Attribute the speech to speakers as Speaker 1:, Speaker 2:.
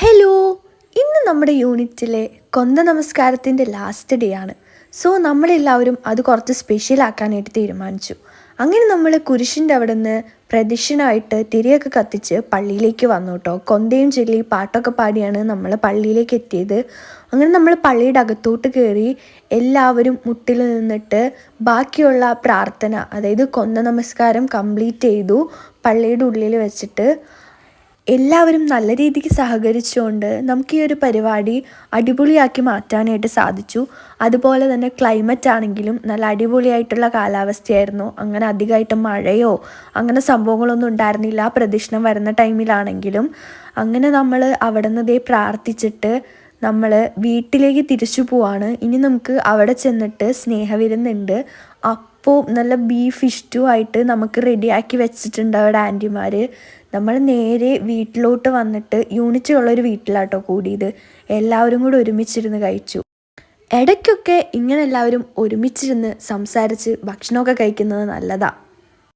Speaker 1: Hello, ഇന്ന് നമ്മുടെ യൂണിറ്റിലെ കൊന്ത നമസ്കാരത്തിൻ്റെ ലാസ്റ്റ് ഡേ ആണ്. സോ നമ്മളെല്ലാവരും അത് കുറച്ച് സ്പെഷ്യൽ ആക്കാനായിട്ട് തീരുമാനിച്ചു. അങ്ങനെ നമ്മൾ കുരിശിൻ്റെ അവിടെ നിന്ന് പ്രദക്ഷിണമായിട്ട് തിരിയൊക്കെ കത്തിച്ച് പള്ളിയിലേക്ക് വന്നു കേട്ടോ. കൊന്തയും ചൊല്ലി പാട്ടൊക്കെ പാടിയാണ് നമ്മൾ പള്ളിയിലേക്ക് എത്തിയത്. അങ്ങനെ നമ്മൾ പള്ളിയുടെ അകത്തോട്ട് കയറി എല്ലാവരും മുട്ടിൽ നിന്നിട്ട് ബാക്കിയുള്ള പ്രാർത്ഥന, അതായത് കൊന്ത നമസ്കാരം കംപ്ലീറ്റ് ചെയ്തു. പള്ളിയുടെ ഉള്ളിൽ വെച്ചിട്ട് എല്ലാവരും നല്ല രീതിക്ക് സഹകരിച്ചുകൊണ്ട് നമുക്ക് ഈ ഒരു പരിപാടി അടിപൊളിയാക്കി മാറ്റാനായിട്ട് സാധിച്ചു. അതുപോലെ തന്നെ ക്ലൈമറ്റ് ആണെങ്കിലും നല്ല അടിപൊളിയായിട്ടുള്ള കാലാവസ്ഥയായിരുന്നു. അങ്ങനെ അധികമായിട്ട് മഴയോ അങ്ങനെ സംഭവങ്ങളൊന്നും ഉണ്ടായിരുന്നില്ല പ്രദക്ഷിണം വരുന്ന ടൈമിലാണെങ്കിലും. അങ്ങനെ നമ്മൾ അവിടെ നിന്ന് പ്രാർത്ഥിച്ചിട്ട് നമ്മൾ വീട്ടിലേക്ക് തിരിച്ചു പോവാണ്. ഇനി നമുക്ക് അവിടെ ചെന്നിട്ട് സ്നേഹവിരുന്നുണ്ട്. അപ്പോൾ നല്ല ബീഫ് ഇഷ്ടു ആയിട്ട് നമുക്ക് റെഡിയാക്കി വെച്ചിട്ടുണ്ട് അവിടെ ആൻറ്റിമാർ. നമ്മൾ നേരെ വീട്ടിലോട്ട് വന്നിട്ട് യൂണിറ്റുള്ളൊരു വീട്ടിലാട്ടോ കൂടിയത്. എല്ലാവരും കൂടി ഒരുമിച്ചിരുന്ന് കഴിച്ചു. ഇടയ്ക്കൊക്കെ ഇങ്ങനെ എല്ലാവരും ഒരുമിച്ചിരുന്ന് സംസാരിച്ച് ഭക്ഷണമൊക്കെ കഴിക്കുന്നത് നല്ലതാണ്.